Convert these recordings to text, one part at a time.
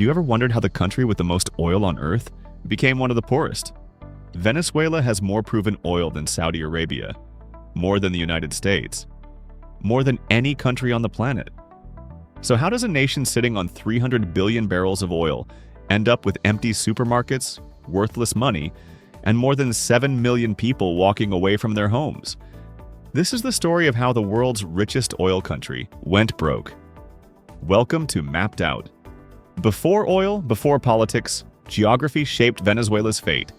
Have you ever wondered how the country with the most oil on Earth became one of the poorest? Venezuela has more proven oil than Saudi Arabia, more than the United States, more than any country on the planet. So how does a nation sitting on 300 billion barrels of oil end up with empty supermarkets, worthless money, and more than 7 million people walking away from their homes? This is the story of how the world's richest oil country went broke. Welcome to Mapped Out. Before oil, before politics, geography shaped Venezuela's fate.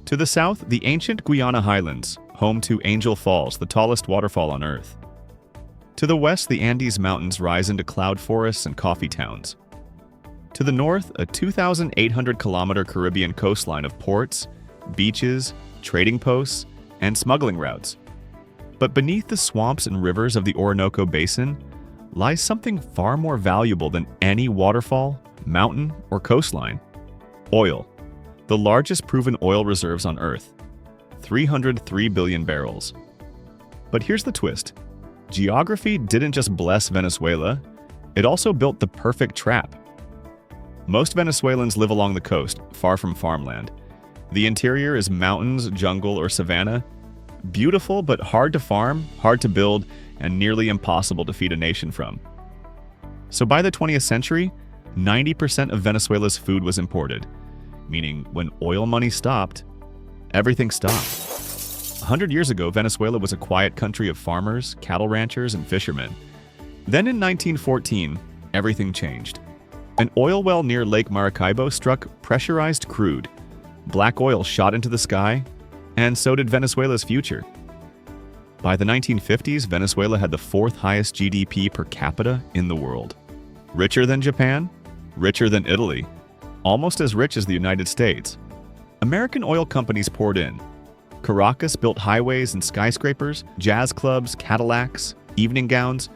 To the south, the ancient Guyana Highlands, home to Angel Falls, the tallest waterfall on Earth. To the west, the Andes Mountains rise into cloud forests and coffee towns. To the north, a 2,800-kilometer Caribbean coastline of ports, beaches, trading posts, and smuggling routes. But beneath the swamps and rivers of the Orinoco Basin lies something far more valuable than any waterfall, mountain, or coastline: oil. The largest proven oil reserves on Earth, 303 billion barrels. But here's the twist. Geography didn't just bless Venezuela, it also built the perfect trap. Most Venezuelans live along the coast, far from farmland. The interior is mountains, jungle, or savanna. Beautiful, but hard to farm, hard to build, and nearly impossible to feed a nation from. So by the 20th century, 90% of Venezuela's food was imported, meaning when oil money stopped, everything stopped. 100 years ago, Venezuela was a quiet country of farmers, cattle ranchers, and fishermen. Then in 1914, everything changed. An oil well near Lake Maracaibo struck pressurized crude. Black oil shot into the sky, and so did Venezuela's future. By the 1950s, Venezuela had the fourth highest GDP per capita in the world. Richer than Japan, richer than Italy, almost as rich as the United States. American oil companies poured in. Caracas built highways and skyscrapers, jazz clubs, Cadillacs, evening gowns.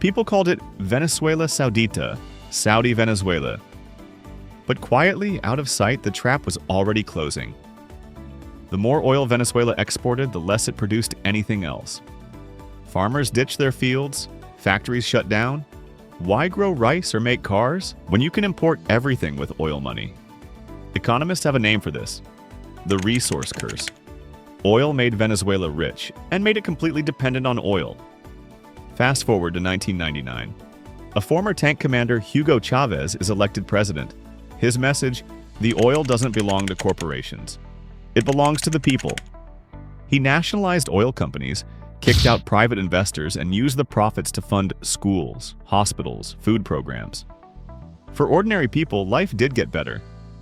People called it Venezuela Saudita, Saudi Venezuela. But quietly, out of sight, the trap was already closing. The more oil Venezuela exported, the less it produced anything else. Farmers ditched their fields, factories shut down. Why grow rice or make cars when you can import everything with oil money? Economists have a name for this: the resource curse. Oil made Venezuela rich and made it completely dependent on oil. Fast forward to 1999. A former tank commander, Hugo Chavez, is elected president. His message: the oil doesn't belong to corporations. It belongs to the people. He nationalized oil companies, kicked out private investors, and used the profits to fund schools, hospitals, food programs. For ordinary people, life did get better.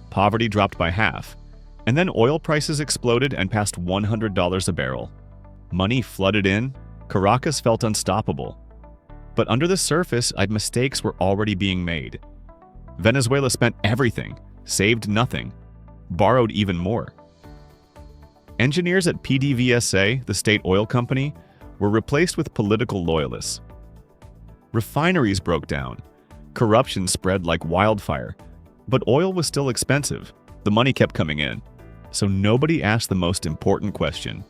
Poverty dropped by half. And then oil prices exploded and passed $100 a barrel. Money flooded in. Caracas felt unstoppable. But under the surface, mistakes were already being made. Venezuela spent everything, saved nothing, borrowed even more. Engineers at PDVSA, the state oil company, were replaced with political loyalists. Refineries broke down. Corruption spread like wildfire. But oil was still expensive. The money kept coming in. So nobody asked the most important question: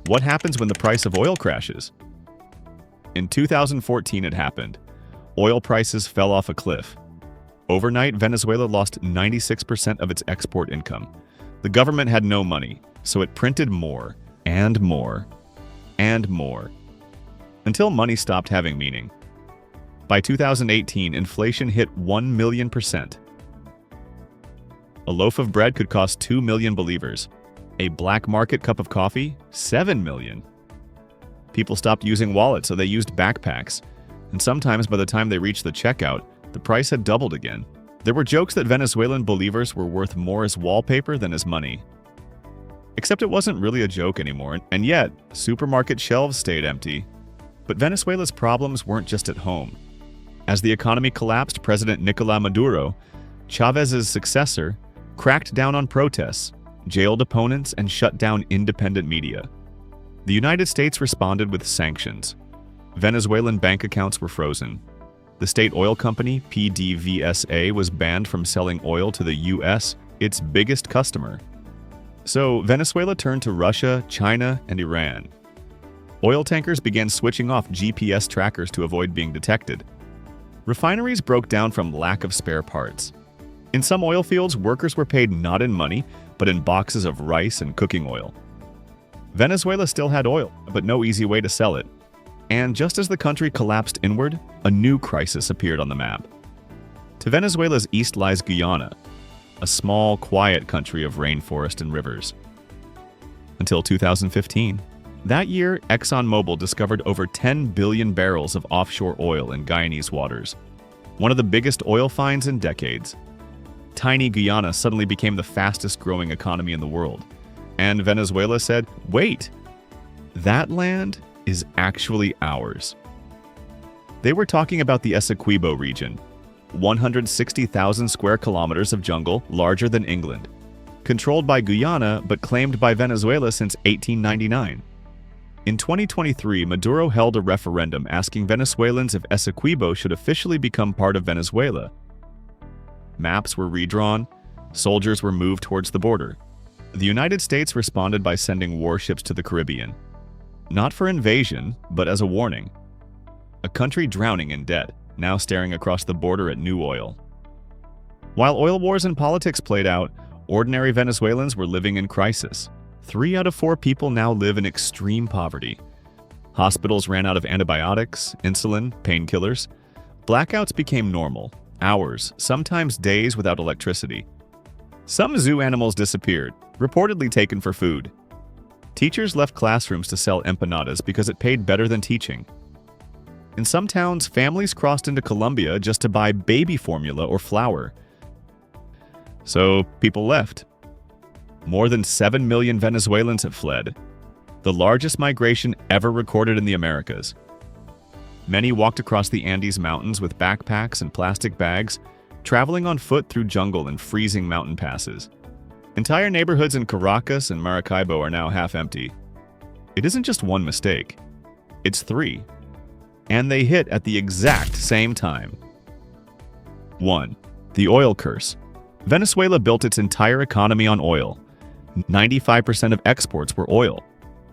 what happens when the price of oil crashes? In 2014, it happened. Oil prices fell off a cliff. Overnight, Venezuela lost 96% of its export income. The government had no money, so it printed more and more and more, until money stopped having meaning. By 2018, inflation hit 1 million%. A loaf of bread could cost 2 million bolivars. A black market cup of coffee, 7 million. People stopped using wallets, so they used backpacks. And sometimes by the time they reached the checkout, the price had doubled again. There were jokes that Venezuelan bolivars were worth more as wallpaper than as money. Except it wasn't really a joke anymore, and yet, supermarket shelves stayed empty. But Venezuela's problems weren't just at home. As the economy collapsed, President Nicolás Maduro, Chávez's successor, cracked down on protests, jailed opponents, and shut down independent media. The United States responded with sanctions. Venezuelan bank accounts were frozen. The state oil company, PDVSA, was banned from selling oil to the U.S., its biggest customer. So Venezuela turned to Russia, China, and Iran. Oil tankers began switching off GPS trackers to avoid being detected. Refineries broke down from lack of spare parts. In some oil fields, workers were paid not in money, but in boxes of rice and cooking oil. Venezuela still had oil, but no easy way to sell it. And just as the country collapsed inward, a new crisis appeared on the map. To Venezuela's east lies Guyana, a small, quiet country of rainforest and rivers. Until 2015. That year, ExxonMobil discovered over 10 billion barrels of offshore oil in Guyanese waters, one of the biggest oil finds in decades. Tiny Guyana suddenly became the fastest-growing economy in the world. And Venezuela said, wait, that land is actually ours. They were talking about the Essequibo region, 160,000 square kilometers of jungle larger than England, controlled by Guyana but claimed by Venezuela since 1899. In 2023, Maduro held a referendum asking Venezuelans if Essequibo should officially become part of Venezuela. Maps were redrawn, soldiers were moved towards the border. The United States responded by sending warships to the Caribbean. Not for invasion, but as a warning. A country drowning in debt, now staring across the border at new oil. While oil wars and politics played out, ordinary Venezuelans were living in crisis. 3 out of 4 people now live in extreme poverty. Hospitals ran out of antibiotics, insulin, painkillers. Blackouts became normal, hours, sometimes days without electricity. Some zoo animals disappeared, reportedly taken for food. Teachers left classrooms to sell empanadas because it paid better than teaching. In some towns, families crossed into Colombia just to buy baby formula or flour. So people left. More than 7 million Venezuelans have fled, the largest migration ever recorded in the Americas. Many walked across the Andes Mountains with backpacks and plastic bags, traveling on foot through jungle and freezing mountain passes. Entire neighborhoods in Caracas and Maracaibo are now half empty. It isn't just one mistake, it's 3. And they hit at the exact same time. 1. The oil curse. Venezuela built its entire economy on oil. 95% of exports were oil.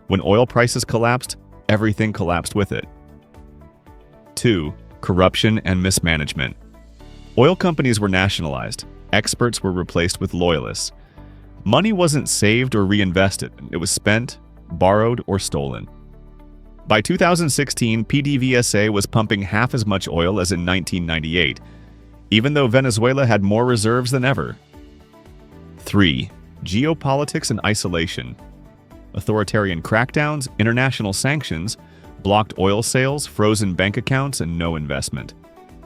When oil prices collapsed, everything collapsed with it. 2. Corruption and mismanagement. Oil companies were nationalized. Experts were replaced with loyalists. Money wasn't saved or reinvested. It was spent, borrowed, or stolen. By 2016, PDVSA was pumping half as much oil as in 1998, even though Venezuela had more reserves than ever. 3. Geopolitics and isolation. Authoritarian crackdowns, international sanctions, blocked oil sales, frozen bank accounts, and no investment.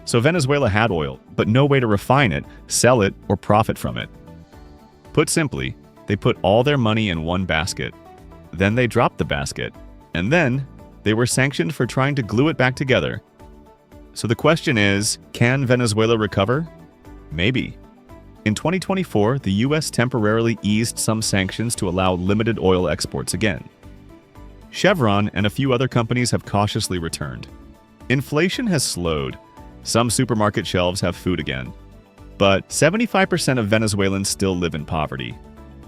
So Venezuela had oil, but no way to refine it, sell it, or profit from it. Put simply, they put all their money in one basket. Then they dropped the basket. And then they were sanctioned for trying to glue it back together. So the question is, can Venezuela recover? Maybe. In 2024, the US temporarily eased some sanctions to allow limited oil exports again. Chevron and a few other companies have cautiously returned. Inflation has slowed. Some supermarket shelves have food again. But 75% of Venezuelans still live in poverty.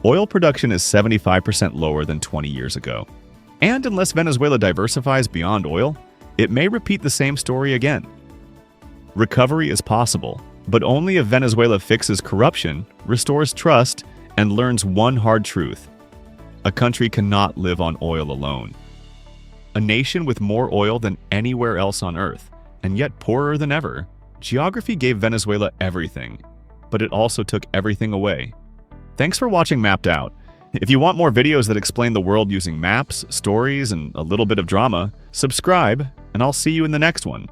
Oil production is 75% lower than 20 years ago. And unless Venezuela diversifies beyond oil, it may repeat the same story again. Recovery is possible, but only if Venezuela fixes corruption, restores trust, and learns one hard truth. A country cannot live on oil alone. A nation with more oil than anywhere else on Earth, and yet poorer than ever. Geography gave Venezuela everything, but it also took everything away. Thanks for watching Mapped Out. If you want more videos that explain the world using maps, stories, and a little bit of drama, subscribe, and I'll see you in the next one.